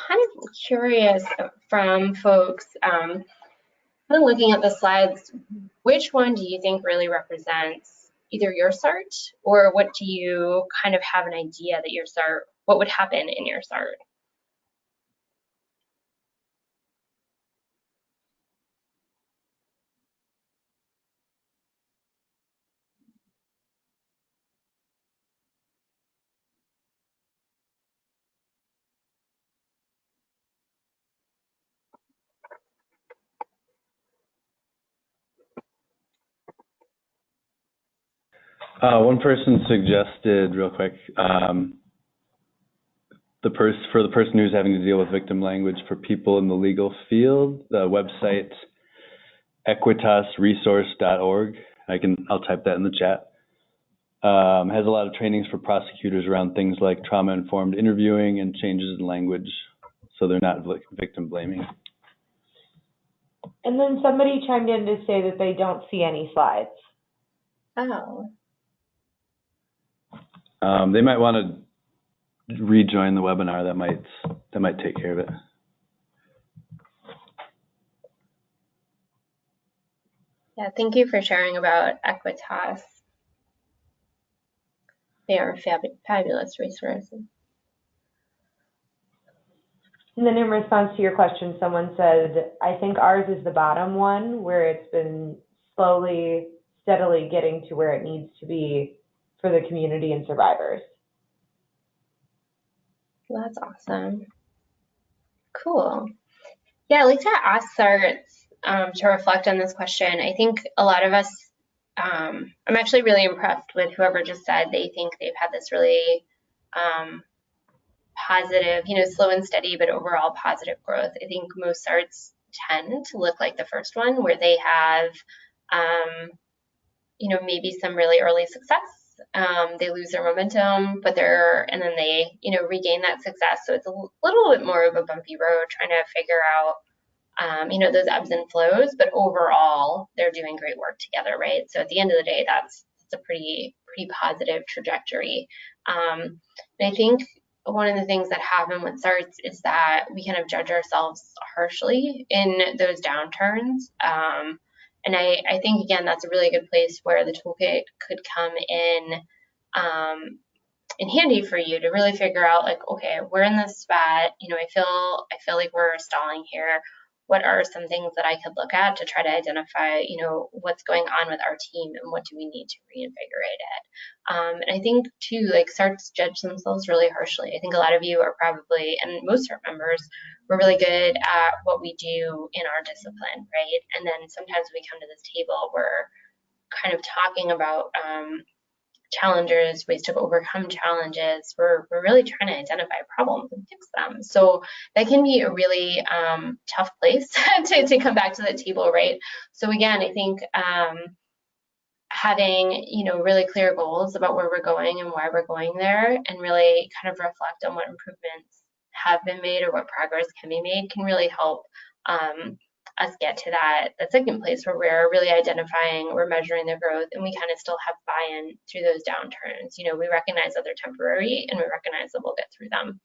kind of curious from folks, kind of looking at the slides, which one do you think really represents either your SART, or what do you kind of have an idea that your SART, what would happen in your SART? One person suggested real quick, for the person who's having to deal with victim language for people in the legal field, the website equitasresource.org. I'll type that in the chat. Has a lot of trainings for prosecutors around things like trauma-informed interviewing and changes in language, so they're not victim blaming. And then somebody chimed in to say that they don't see any slides. Oh. They might want to rejoin the webinar. That might take care of it. Yeah, thank you for sharing about Equitas. They are fabulous resources. And then in response to your question, someone said, I think ours is the bottom one, where it's been slowly, steadily getting to where it needs to be for the community and survivors. Well, that's awesome. Cool. Yeah, I'd like to ask SARTs to reflect on this question. I think a lot of us, I'm actually really impressed with whoever just said they think they've had this really positive, slow and steady, but overall positive growth. I think most SARTs tend to look like the first one, where they have, maybe some really early success. They lose their momentum, and then they, regain that success. So it's a little bit more of a bumpy road trying to figure out, those ebbs and flows, but overall they're doing great work together, right? So at the end of the day, that's a pretty positive trajectory. And I think one of the things that happen with SARTs is that we kind of judge ourselves harshly in those downturns. And I think, again, that's a really good place where the toolkit could come in handy for you to really figure out, like, okay, we're in this spot, I feel like we're stalling here. What are some things that I could look at to try to identify, what's going on with our team and what do we need to reinvigorate it? And I think too, like, SARTs judge themselves really harshly. I think a lot of you are probably, and most SART members, we're really good at what we do in our discipline, right? And then sometimes we come to this table, we're kind of talking about challenges, ways to overcome challenges. We're really trying to identify problems and fix them. So that can be a really tough place to come back to the table, right? So again, I think having, really clear goals about where we're going and why we're going there, and really kind of reflect on what improvements have been made or what progress can be made, can really help us get to that second place where we're really identifying, we're measuring the growth, and we kind of still have buy-in through those downturns. We recognize that they're temporary, and we recognize that we'll get through them.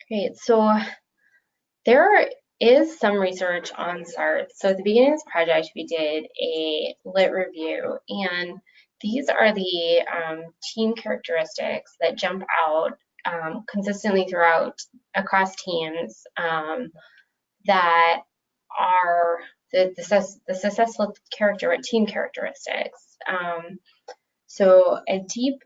Great. So there is some research on SART. So at the beginning of this project, we did a lit review, and these are the team characteristics that jump out consistently across teams that are the successful team characteristics. So a deep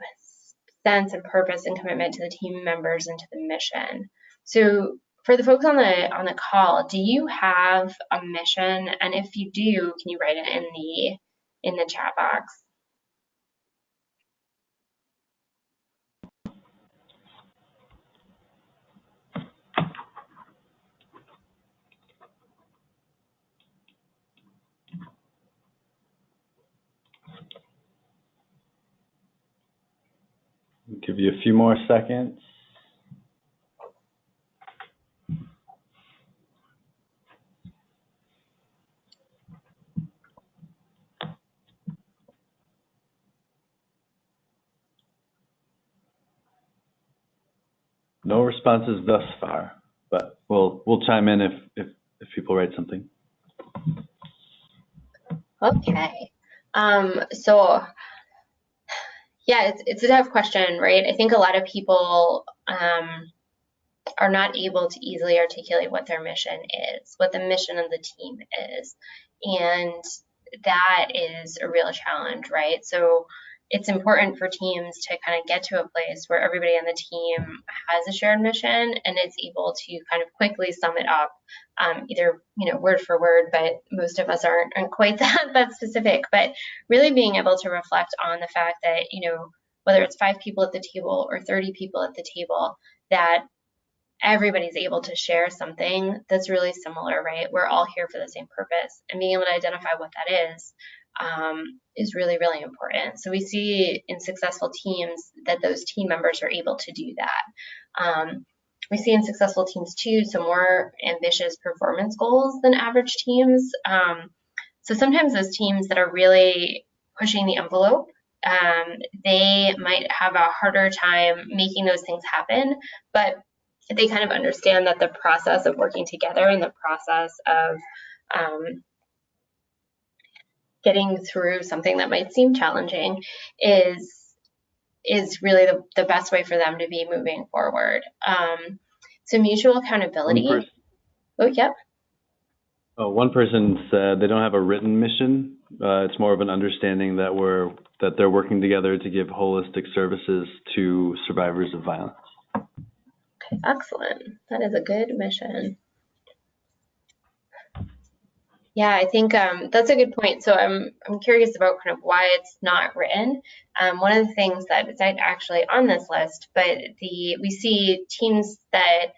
sense of purpose and commitment to the team members and to the mission. So for the folks on the call, do you have a mission? And if you do, can you write it in the chat box? Give you a few more seconds. No responses thus far, but we'll chime in if people write something. Okay. So yeah, it's a tough question, right? I think a lot of people are not able to easily articulate what their mission is, what the mission of the team is. And that is a real challenge, right? So it's important for teams to kind of get to a place where everybody on the team has a shared mission and is able to kind of quickly sum it up, either word for word, but most of us aren't quite that specific. But really being able to reflect on the fact that whether it's 5 people at the table or 30 people at the table, that everybody's able to share something that's really similar, right? We're all here for the same purpose, and being able to identify what that is really, really important. So we see in successful teams that those team members are able to do that. We see in successful teams too some more ambitious performance goals than average teams. So sometimes those teams that are really pushing the envelope, they might have a harder time making those things happen, but they kind of understand that the process of working together and the process of getting through something that might seem challenging is really the best way for them to be moving forward. So mutual accountability. Oh, yep. One person said they don't have a written mission. It's more of an understanding that they're working together to give holistic services to survivors of violence. Okay, excellent. That is a good mission. Yeah, I think that's a good point. So I'm curious about kind of why it's not written. One of the things that is actually on this list, but we see teams that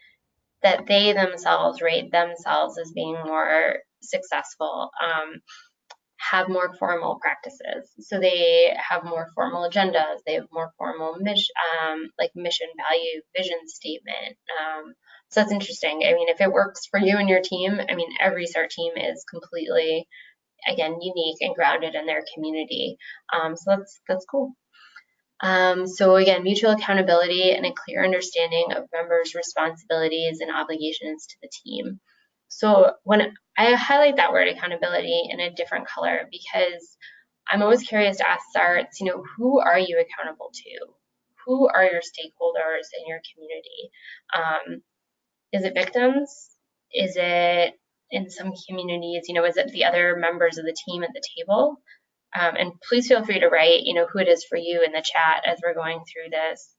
they themselves rate themselves as being more successful, have more formal practices. So they have more formal agendas. They have more formal mission, value, vision statement. So that's interesting. I mean, if it works for you and your team, I mean, every SART team is completely, again, unique and grounded in their community. So that's cool. So again, mutual accountability and a clear understanding of members' responsibilities and obligations to the team. So when I highlight that word accountability in a different color, because I'm always curious to ask SARTs, who are you accountable to? Who are your stakeholders in your community? Is it victims? Is it, in some communities, is it the other members of the team at the table? And please feel free to write, who it is for you in the chat as we're going through this.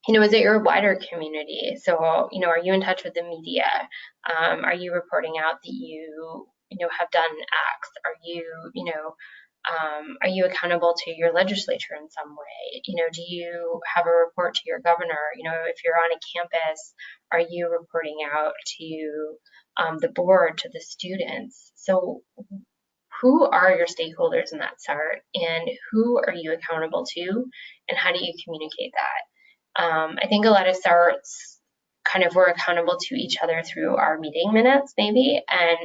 Is it your wider community? So, are you in touch with the media? Are you reporting out that you have done acts? Are you accountable to your legislature in some way? Do you have a report to your governor? If you're on a campus, are you reporting out to the board, to the students? So who are your stakeholders in that SART, and who are you accountable to, and how do you communicate that? I think a lot of SARTs kind of were accountable to each other through our meeting minutes, maybe, and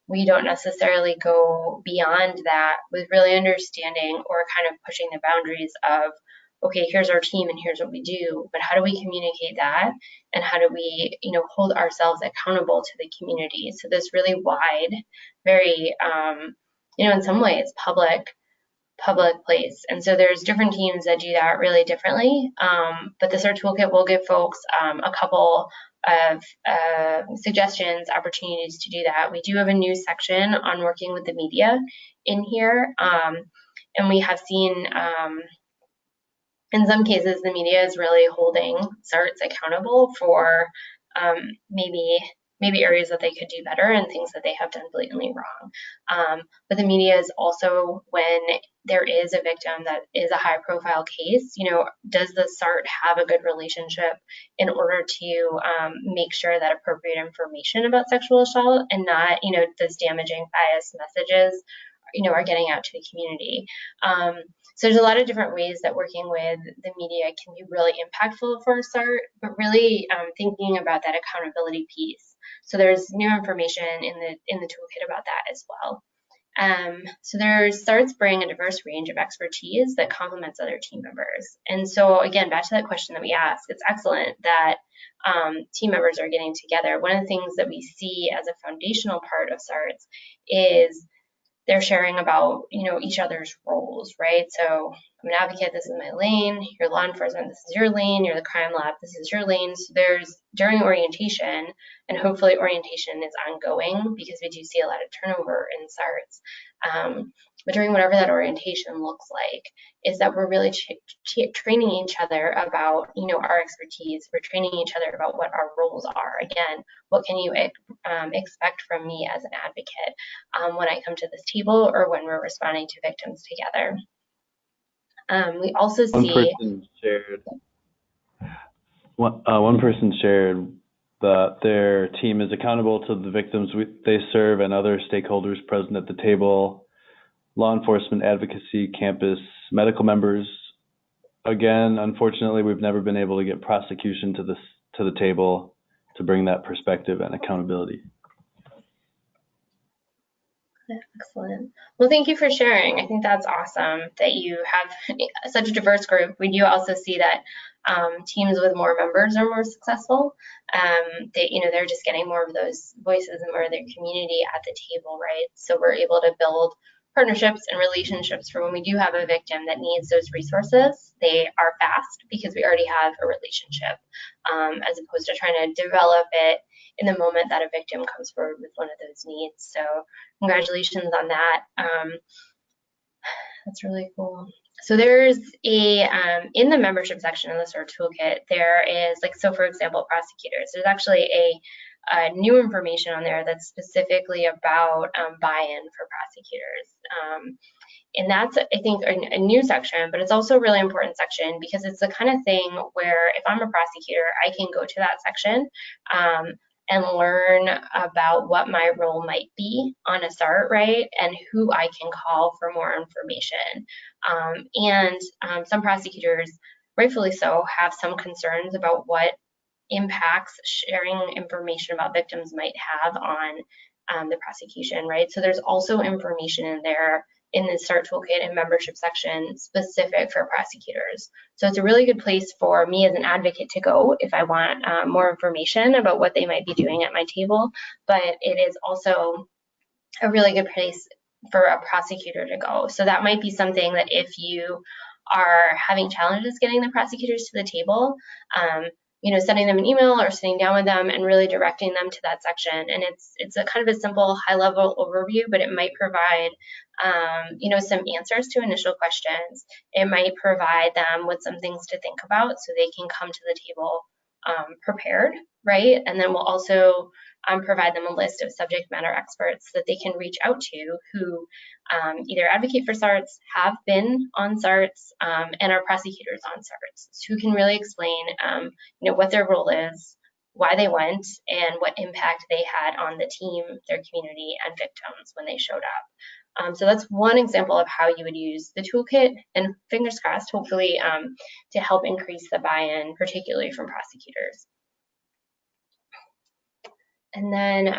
we don't necessarily go beyond that with really understanding or kind of pushing the boundaries of, okay, here's our team and here's what we do, but how do we communicate that, and how do we, hold ourselves accountable to the community? So this really wide, very, in some ways, public place. And so there's different teams that do that really differently. But the SART Toolkit will give folks a couple of suggestions, opportunities to do that. We do have a new section on working with the media in here. And we have seen, in some cases, the media is really holding SARTs accountable for maybe areas that they could do better and things that they have done blatantly wrong. But the media is also, when there is a victim that is a high profile case, does the SART have a good relationship in order to make sure that appropriate information about sexual assault and not, those damaging bias messages, are getting out to the community. So there's a lot of different ways that working with the media can be really impactful for SART, but really thinking about that accountability piece. So there's new information in the toolkit about that as well. So there's SARTs bring a diverse range of expertise that complements other team members. And so again, back to that question that we asked, it's excellent that team members are getting together. One of the things that we see as a foundational part of SARTs is they're sharing about, each other's roles, right? So I'm an advocate, this is my lane. You're law enforcement, this is your lane. You're the crime lab, this is your lane. So there's, during orientation, and hopefully orientation is ongoing because we do see a lot of turnover in SARTs. But during whatever that orientation looks like, is that we're really training each other about, our expertise. We're training each other about what our roles are. Again, what can you expect from me as an advocate when I come to this table or when we're responding to victims together. We also see one person shared that their team is accountable to the victims they serve and other stakeholders present at the table, law enforcement, advocacy, campus, medical members. Again, unfortunately, we've never been able to get prosecution to the table to bring that perspective and accountability. Excellent. Well, thank you for sharing. I think that's awesome that you have such a diverse group. We do also see that teams with more members are more successful. They're just getting more of those voices and more of their community at the table, right? So we're able to build partnerships and relationships for when we do have a victim that needs those resources. They are fast because we already have a relationship, as opposed to trying to develop it in the moment that a victim comes forward with one of those needs. So congratulations on that. That's really cool. So there's in the membership section of the SART Toolkit, there is so for example, prosecutors, there's actually a new information on there that's specifically about buy-in for prosecutors. And that's, I think, a new section, but it's also a really important section because it's the kind of thing where if I'm a prosecutor, I can go to that section and learn about what my role might be on a SART, right? And who I can call for more information. Some prosecutors, rightfully so, have some concerns about what impacts sharing information about victims might have on the prosecution, right? So there's also information in there in the SART Toolkit and membership section specific for prosecutors. So it's a really good place for me as an advocate to go if I want more information about what they might be doing at my table, but it is also a really good place for a prosecutor to go. So that might be something that if you are having challenges getting the prosecutors to the table, sending them an email or sitting down with them and really directing them to that section. And it's a kind of a simple high-level overview, but it might provide, some answers to initial questions. It might provide them with some things to think about so they can come to the table prepared, right? And then we'll also provide them a list of subject matter experts that they can reach out to who either advocate for SARTs, have been on SARTs, and are prosecutors on SARTs, who can really explain what their role is, why they went, and what impact they had on the team, their community, and victims when they showed up. So that's one example of how you would use the toolkit, and fingers crossed, hopefully, to help increase the buy-in, particularly from prosecutors. And then,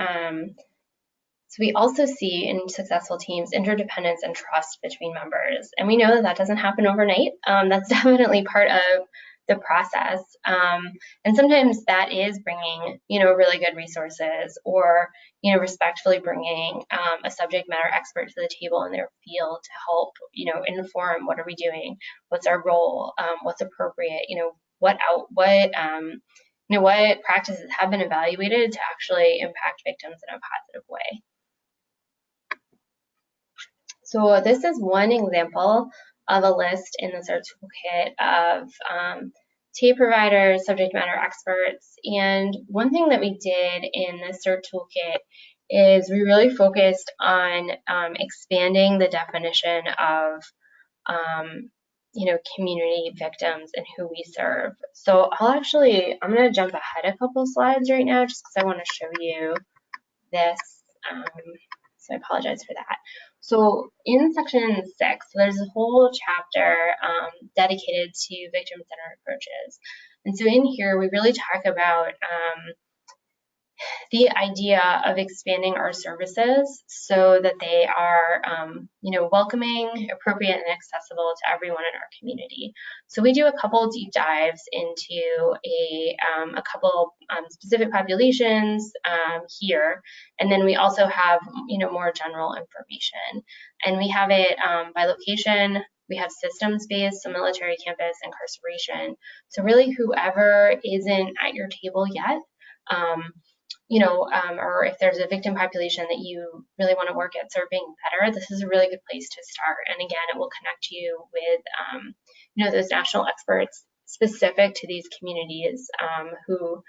so we also see in successful teams interdependence and trust between members. And we know that that doesn't happen overnight. That's definitely part of the process. And sometimes that is bringing, really good resources or, respectfully bringing a subject matter expert to the table in their field to help, inform what are we doing, what's our role, what's appropriate, what practices have been evaluated to actually impact victims in a positive way. So this is one example of a list in the SART Toolkit of TA providers, subject matter experts. And one thing that we did in the SART Toolkit is we really focused on expanding the definition of community victims and who we serve. So I'm going to jump ahead a couple slides right now just because I want to show you this. So I apologize for that. So in section 6, there's a whole chapter dedicated to victim-centered approaches. And so in here, we really talk about the idea of expanding our services so that they are, welcoming, appropriate, and accessible to everyone in our community. So we do a couple deep dives into a couple specific populations here, and then we also have, more general information. And we have it by location. We have systems-based, so military, campus, incarceration. So really, whoever isn't at your table yet, or if there's a victim population that you really want to work at serving better, this is a really good place to start. And again, it will connect you with, those national experts specific to these communities who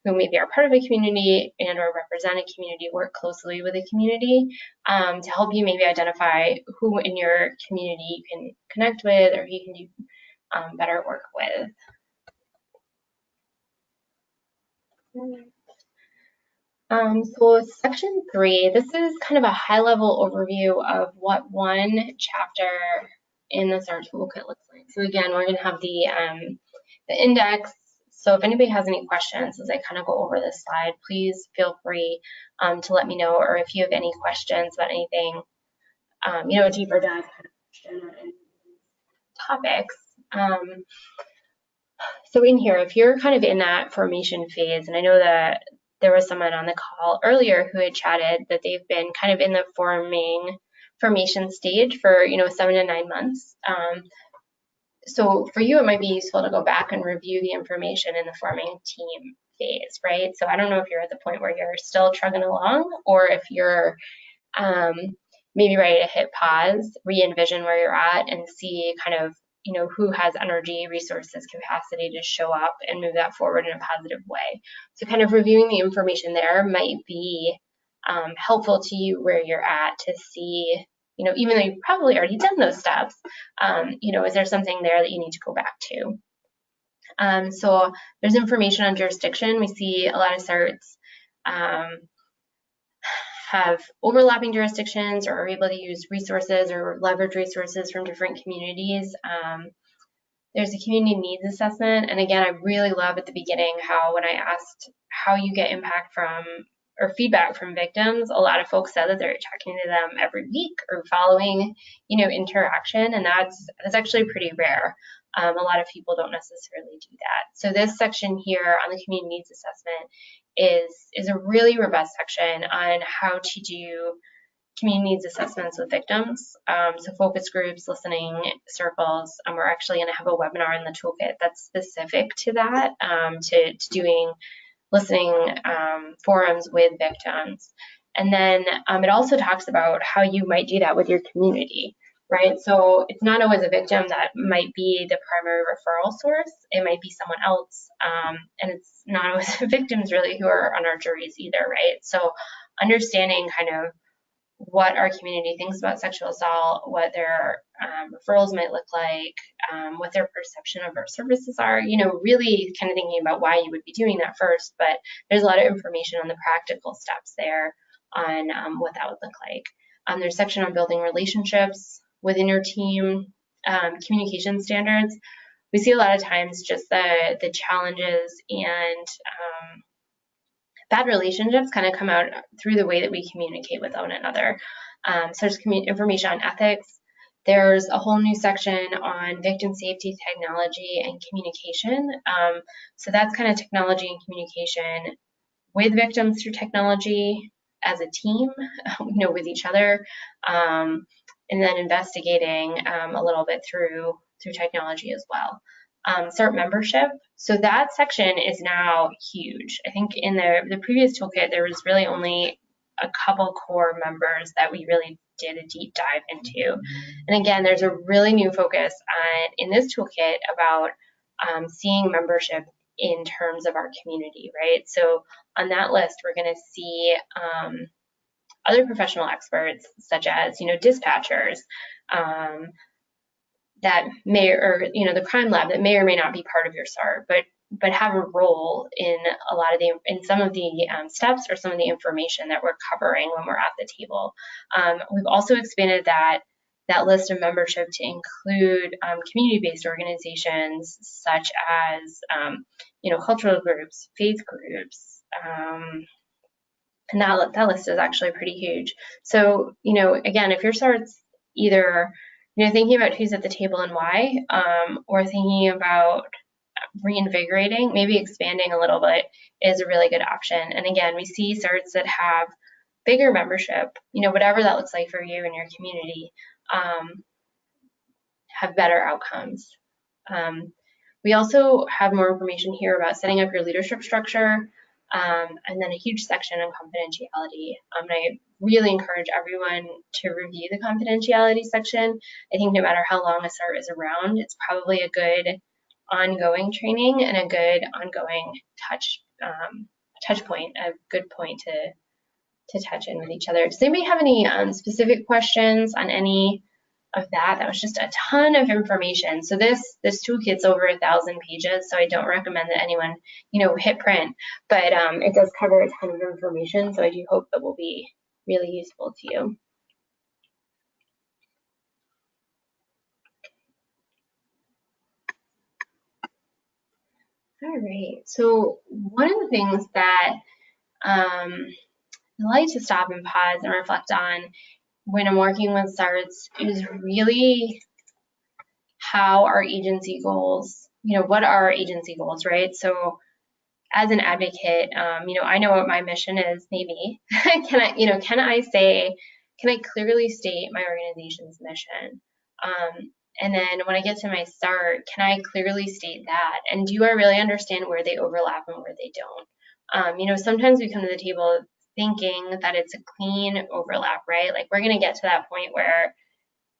maybe are part of a community and or represent a community, work closely with a community to help you maybe identify who in your community you can connect with or you can do better work with. So section 3, this is kind of a high-level overview of what one chapter in the SART Toolkit looks like. So again, we're going to have the index. So if anybody has any questions as I kind of go over this slide, please feel free to let me know, or if you have any questions about anything, a deeper dive kind of question or any topics. So in here, if you're kind of in that formation phase, and I know that there was someone on the call earlier who had chatted that they've been kind of in the formation stage for 7 to 9 months. So for you, it might be useful to go back and review the information in the forming team phase, right? So I don't know if you're at the point where you're still trugging along, or if you're maybe ready to hit pause, re-envision where you're at, and see kind of who has energy, resources, capacity to show up and move that forward in a positive way. So kind of reviewing the information there might be helpful to you where you're at to see, even though you've probably already done those steps, is there something there that you need to go back to? So there's information on jurisdiction. We see a lot of SARTs have overlapping jurisdictions or are able to use resources or leverage resources from different communities. There's a community needs assessment. And again, I really love at the beginning how when I asked how you get impact from or feedback from victims, a lot of folks said that they're talking to them every week or following, interaction. And that's actually pretty rare. A lot of people don't necessarily do that. So this section here on the community needs assessment is a really robust section on how to do community needs assessments with victims. So focus groups, listening circles. We're actually going to have a webinar in the toolkit that's specific to that, to doing listening forums with victims. And then it also talks about how you might do that with your community, right? So it's not always a victim that might be the primary referral source. It might be someone else. And it's not always victims really who are on our juries either, right? So understanding kind of what our community thinks about sexual assault, what their referrals might look like, what their perception of our services are, really kind of thinking about why you would be doing that first. But there's a lot of information on the practical steps there on what that would look like. There's a section on building relationships within your team, communication standards. We see a lot of times just the challenges and bad relationships kind of come out through the way that we communicate with one another. So there's information on ethics. There's a whole new section on victim safety, technology, and communication. So that's kind of technology and communication with victims through technology as a team, with each other, and then investigating a little bit through technology as well. SART membership. So that section is now huge. I think in the previous toolkit, there was really only a couple core members that we really did a deep dive into. And again, there's a really new focus in this toolkit about seeing membership in terms of our community, right? So on that list, we're going to see other professional experts, such as, dispatchers, that may, or the crime lab that may or may not be part of your SART, but have a role in a lot of in some of the steps or some of the information that we're covering when we're at the table. We've also expanded that list of membership to include community-based organizations such as cultural groups, faith groups, And that list is actually pretty huge. So, again, if your SART's either, thinking about who's at the table and why, or thinking about reinvigorating, maybe expanding a little bit is a really good option. And again, we see SARTs that have bigger membership, whatever that looks like for you and your community, have better outcomes. We also have more information here about setting up your leadership structure, and then a huge section on confidentiality. I really encourage everyone to review the confidentiality section. I think no matter how long a SART is around, it's probably a good ongoing training and a good ongoing touch point, a good point to touch in with each other. Does anybody have any specific questions on any of that? That was just a ton of information. So this toolkit's over 1,000 pages, so I don't recommend that anyone, hit print, but it does cover a ton of information, so I do hope that will be really useful to you. All right, so one of the things that I like to stop and pause and reflect on when I'm working with SARTs is really how our agency goals, what are our agency goals, right? So as an advocate, I know what my mission is, maybe. Can I clearly state my organization's mission? And then when I get to my SART, can I clearly state that? And do I really understand where they overlap and where they don't? Sometimes we come to the table thinking that it's a clean overlap, right? Like we're going to get to that point where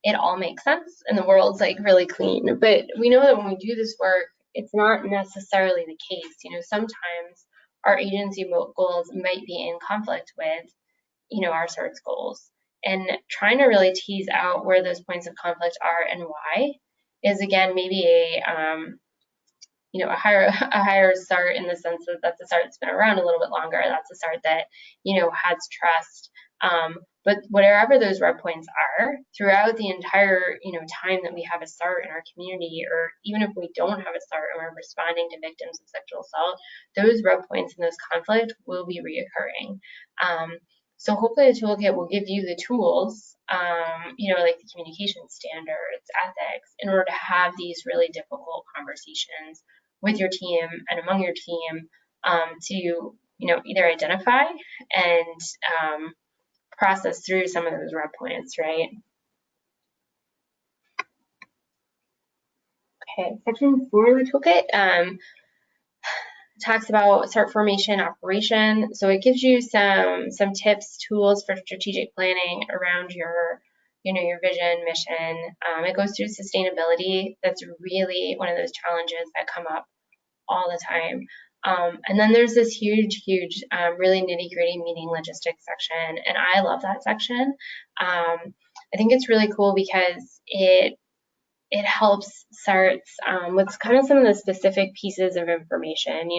it all makes sense and the world's like really clean. But we know that when we do this work, it's not necessarily the case. Sometimes our agency goals might be in conflict with, our SARTs goals. And trying to really tease out where those points of conflict are and why is, again, maybe a higher SART in the sense that that's a SART that's been around a little bit longer. That's a SART that, has trust. But whatever those red points are throughout the entire, time that we have a SART in our community, or even if we don't have a SART and we're responding to victims of sexual assault, those red points and those conflict will be reoccurring. So hopefully the toolkit will give you the tools, like the communication standards, ethics, in order to have these really difficult conversations with your team and among your team, to, either identify and process through some of those red points, right? Okay, section 4 of the toolkit talks about SART formation operation. So it gives you some tips, tools for strategic planning around your, your vision, mission. It goes through sustainability. That's really one of those challenges that come up all the time. And then there's this huge, really nitty-gritty meeting logistics section, and I love that section. I think it's really cool because it helps SARTs with kind of some of the specific pieces of information.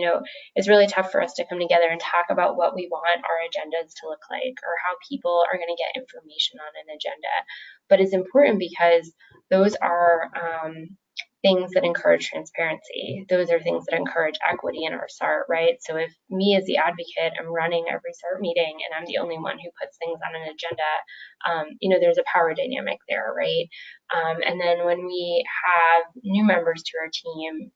It's really tough for us to come together and talk about what we want our agendas to look like or how people are going to get information on an agenda. But it's important because those are things that encourage transparency. Those are things that encourage equity in our SART, right? So if me as the advocate am running every SART meeting and I'm the only one who puts things on an agenda, there's a power dynamic there, right? And then when we have new members to our team,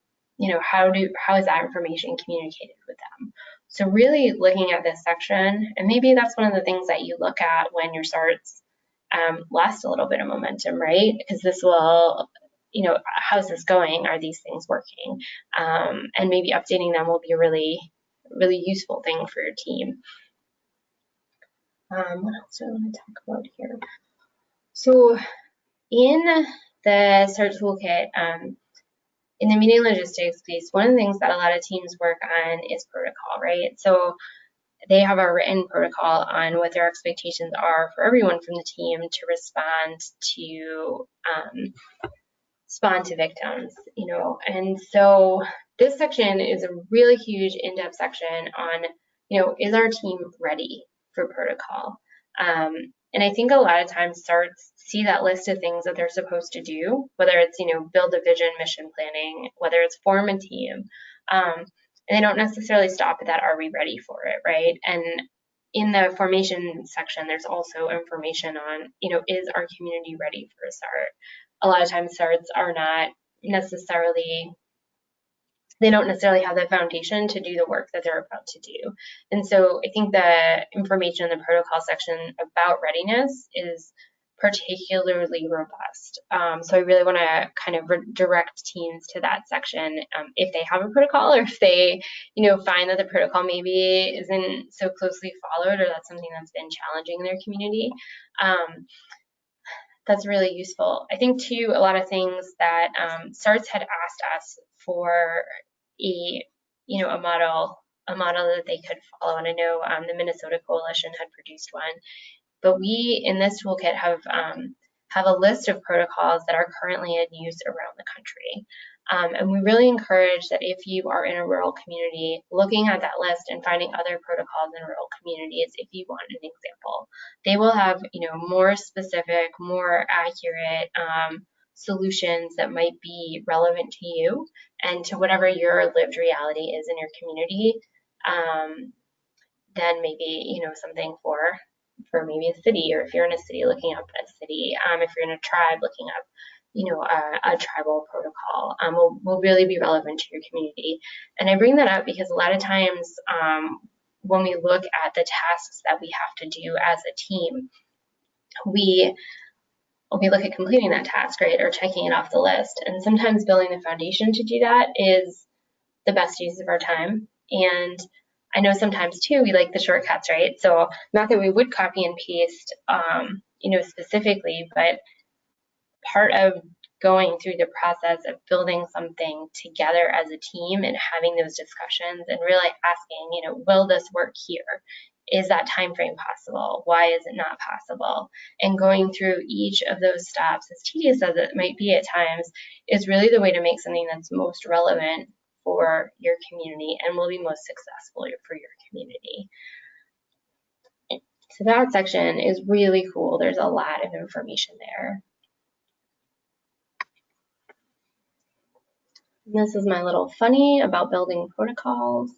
how is that information communicated with them? So really looking at this section, and maybe that's one of the things that you look at when your SARTs lost a little bit of momentum, right? Because this will, how's this going? Are these things working? And maybe updating them will be a really, really useful thing for your team. What else do I want to talk about here? So in the SART Toolkit, in the meeting logistics piece, one of the things that a lot of teams work on is protocol, right? So they have a written protocol on what their expectations are for everyone from the team to respond to victims, and so this section is a really huge in-depth section on, is our team ready for protocol? And I think a lot of times SARTs see that list of things that they're supposed to do, whether it's, build a vision, mission planning, whether it's form a team, and they don't necessarily stop at that, are we ready for it, right? And in the formation section, there's also information on, is our community ready for a SART? A lot of times SARTs are not necessarily, they don't necessarily have the foundation to do the work that they're about to do. And so I think the information in the protocol section about readiness is particularly robust. So I really want to kind of direct teams to that section if they have a protocol, or if they, find that the protocol maybe isn't so closely followed, or that's something that's been challenging in their community. That's really useful. I think too, a lot of things that SARTs had asked us for a model that they could follow, and I know the Minnesota Coalition had produced one. But we, in this toolkit, have a list of protocols that are currently in use around the country. And we really encourage that if you are in a rural community, looking at that list and finding other protocols in rural communities, if you want an example, they will have, more specific, more accurate solutions that might be relevant to you and to whatever your lived reality is in your community. Then maybe, something for maybe a city, or if you're in a city, looking up a city. If you're in a tribe, looking up, a tribal protocol will really be relevant to your community. And I bring that up because a lot of times when we look at the tasks that we have to do as a team, we look at completing that task, right, or checking it off the list. And sometimes building the foundation to do that is the best use of our time. And I know sometimes too, we like the shortcuts, right? So not that we would copy and paste, specifically, but part of going through the process of building something together as a team and having those discussions and really asking, will this work here? Is that time frame possible? Why is it not possible? And going through each of those steps, as tedious as it might be at times, is really the way to make something that's most relevant for your community and will be most successful for your community. So that section is really cool. There's a lot of information there. And this is my little funny about building protocols.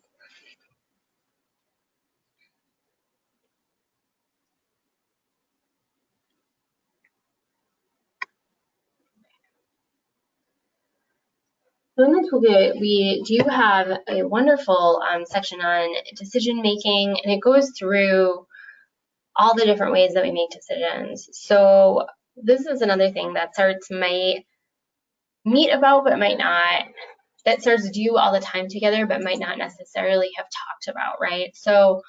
So in the toolkit, we do have a wonderful section on decision making, and it goes through all the different ways that we make decisions. So this is another thing that SARTs might meet about, but might not, that SARTs do all the time together, but might not necessarily have talked about, right? So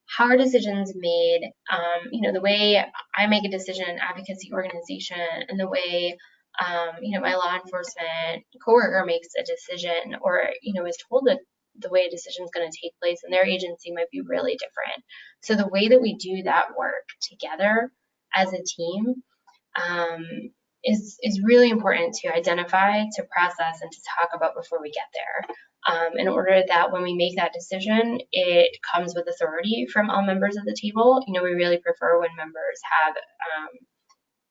how are decisions made? The way I make a decision in an advocacy organization, and the way my law enforcement coworker makes a decision, or is told that the way a decision is going to take place in their agency might be really different. So the way that we do that work together as a team is really important to identify, to process, and to talk about before we get there. In order that when we make that decision, it comes with authority from all members of the table. We really prefer when members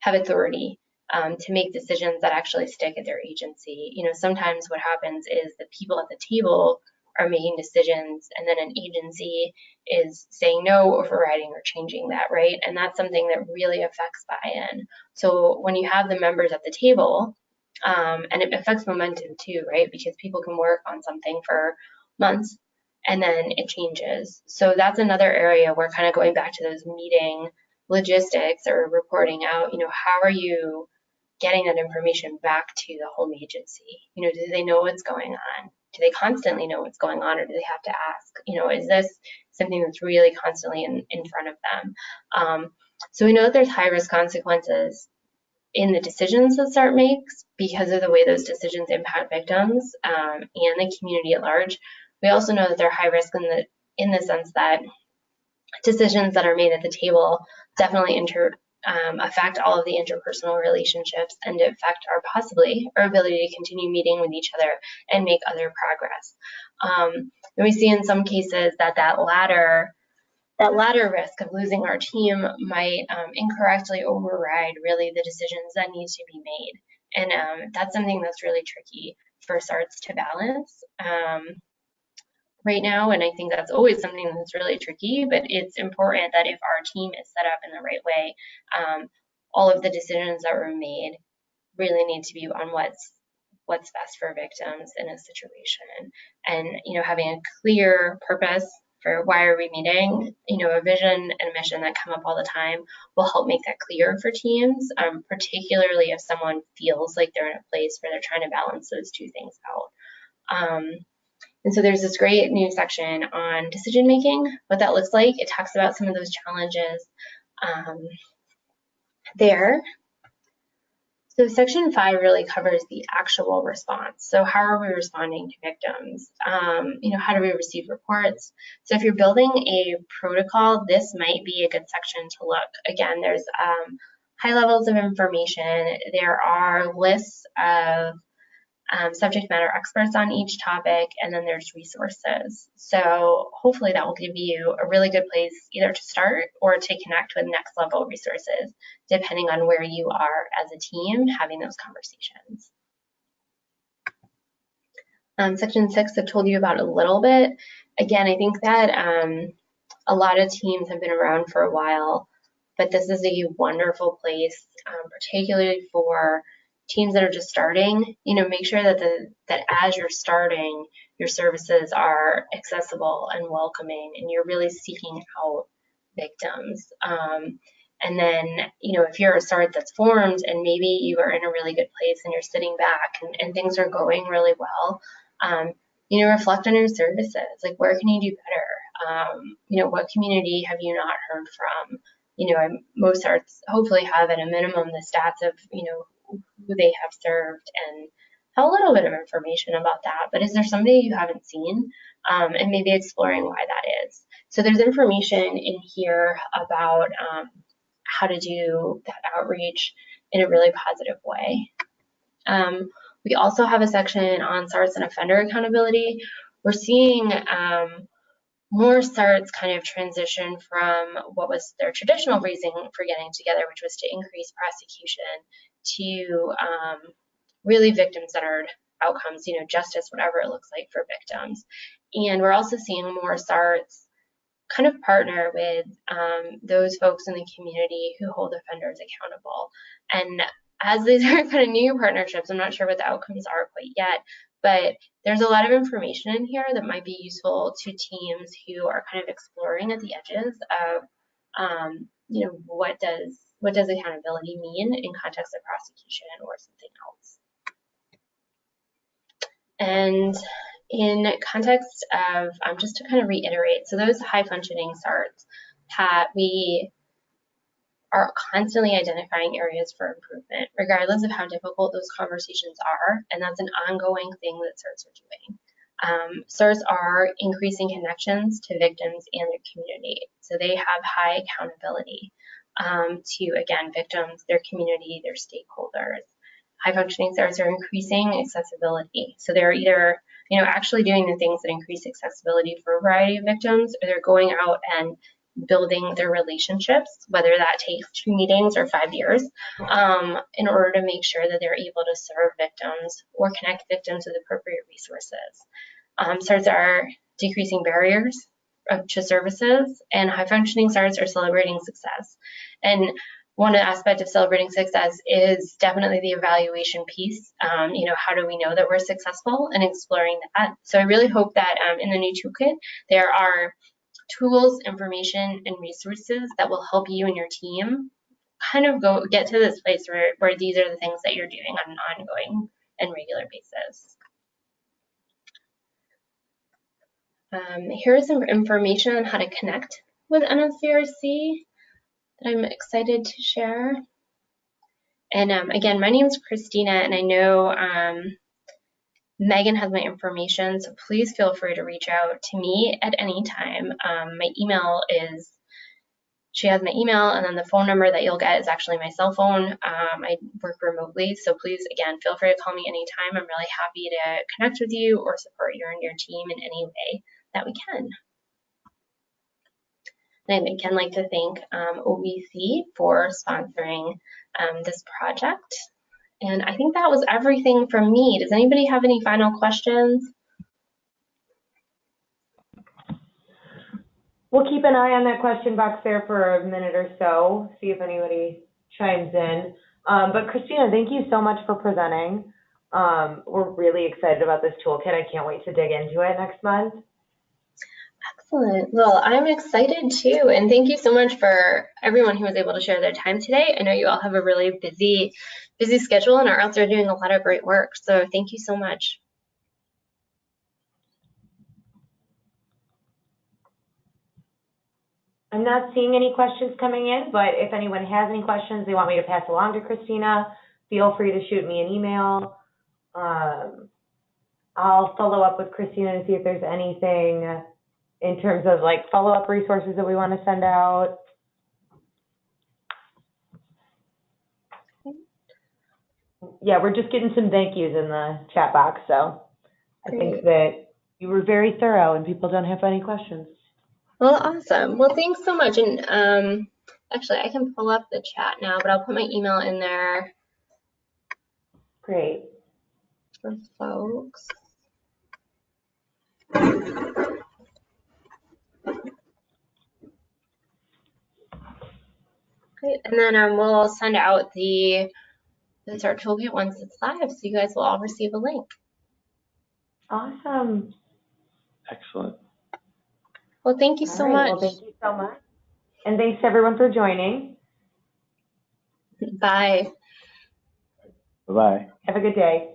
have authority to make decisions that actually stick at their agency. Sometimes what happens is the people at the table are making decisions, and then an agency is saying no, overriding, or changing that, right? And that's something that really affects buy-in. So when you have the members at the table, and it affects momentum too, right? Because people can work on something for months and then it changes. So that's another area where, kind of going back to those meeting logistics or reporting out, how are you getting that information back to the home agency? Do they know what's going on? Do they constantly know what's going on, or do they have to ask? Is this something that's really constantly in front of them? So we know that there's high-risk consequences in the decisions that SART makes because of the way those decisions impact victims and the community at large. We also know that they're high risk in the sense that decisions that are made at the table definitely affect all of the interpersonal relationships and affect our ability to continue meeting with each other and make other progress. And we see in some cases that latter risk of losing our team might incorrectly override really the decisions that need to be made. And that's something that's really tricky for SARTs to balance. right now, and I think that's always something that's really tricky, but it's important that if our team is set up in the right way, all of the decisions that were made really need to be on what's best for victims in a situation. And, having a clear purpose for why are we meeting, a vision and a mission that come up all the time will help make that clear for teams, particularly if someone feels like they're in a place where they're trying to balance those two things out. And so there's this great new section on decision making, what that looks like. It talks about some of those challenges there. So section 5 really covers the actual response. So how are we responding to victims? How do we receive reports? So if you're building a protocol, this might be a good section to look. Again, there's high levels of information. There are lists of subject matter experts on each topic, and then there's resources. So hopefully that will give you a really good place either to start or to connect with next level resources, depending on where you are as a team having those conversations. Section 6 I've told you about a little bit. Again, I think that a lot of teams have been around for a while, but this is a wonderful place, particularly for teams that are just starting. Make sure that as you're starting, your services are accessible and welcoming, and you're really seeking out victims. And then, if you're a SART that's formed and maybe you are in a really good place and you're sitting back and things are going really well, reflect on your services. Like, where can you do better? What community have you not heard from? Most SARTs hopefully have at a minimum the stats of, who they have served and have a little bit of information about that. But is there somebody you haven't seen? And maybe exploring why that is. So there's information in here about how to do that outreach in a really positive way. We also have a section on SARTs and offender accountability. We're seeing more SARTs kind of transition from what was their traditional reason for getting together, which was to increase prosecution, to really victim-centered outcomes, justice, whatever it looks like for victims. And we're also seeing more SARTs kind of partner with those folks in the community who hold offenders accountable. And as these are kind of new partnerships, I'm not sure what the outcomes are quite yet, but there's a lot of information in here that might be useful to teams who are kind of exploring at the edges of, what does accountability mean in context of prosecution or something else. And in context of, just to kind of reiterate, so those high functioning SARTs, we are constantly identifying areas for improvement, regardless of how difficult those conversations are, and that's an ongoing thing that SARTs are doing. SARTs are increasing connections to victims and their community, so they have high accountability to, again, victims, their community, their stakeholders. High functioning SARTs are increasing accessibility, so they're either actually doing the things that increase accessibility for a variety of victims, or they're going out and building their relationships, whether that takes 2 meetings or 5 years, in order to make sure that they're able to serve victims or connect victims with appropriate resources. SARTs are decreasing barriers to services, and high functioning SARTs are celebrating success. And one aspect of celebrating success is definitely the evaluation piece. How do we know that we're successful, and exploring that. So I really hope that in the new toolkit, there are tools, information, and resources that will help you and your team kind of get to this place where these are the things that you're doing on an ongoing and regular basis. Here's some information on how to connect with NSVRC that I'm excited to share. And again, my name is Christina, and I know Megan has my information, so please feel free to reach out to me at any time. She has my email, and then the phone number that you'll get is actually my cell phone. I work remotely, so please, again, feel free to call me anytime. I'm really happy to connect with you or support you and your team in any way that we can. And I'd again like to thank OVC for sponsoring this project. And I think that was everything from me. Does anybody have any final questions? We'll keep an eye on that question box there for a minute or so, see if anybody chimes in. But Christina, thank you so much for presenting. We're really excited about this toolkit. I can't wait to dig into it next month. Excellent. Well, I'm excited too. And thank you so much for everyone who was able to share their time today. I know you all have a really busy schedule and are out there doing a lot of great work. So thank you so much. I'm not seeing any questions coming in, but if anyone has any questions they want me to pass along to Christina, feel free to shoot me an email. I'll follow up with Christina to see if there's anything in terms of like follow-up resources that we want to send out. Yeah, we're just getting some thank yous in the chat box, so I think that you were very thorough and people don't have any questions. Well, awesome. Well, thanks so much. And actually, I can pull up the chat now, but I'll put my email in there. Great. For folks. Great. And then we'll send out the SART Toolkit once it's live, so you guys will all receive a link. Awesome. Excellent. Well, thank you so much. Well, thank you so much. And thanks everyone for joining. Bye. Bye-bye. Have a good day.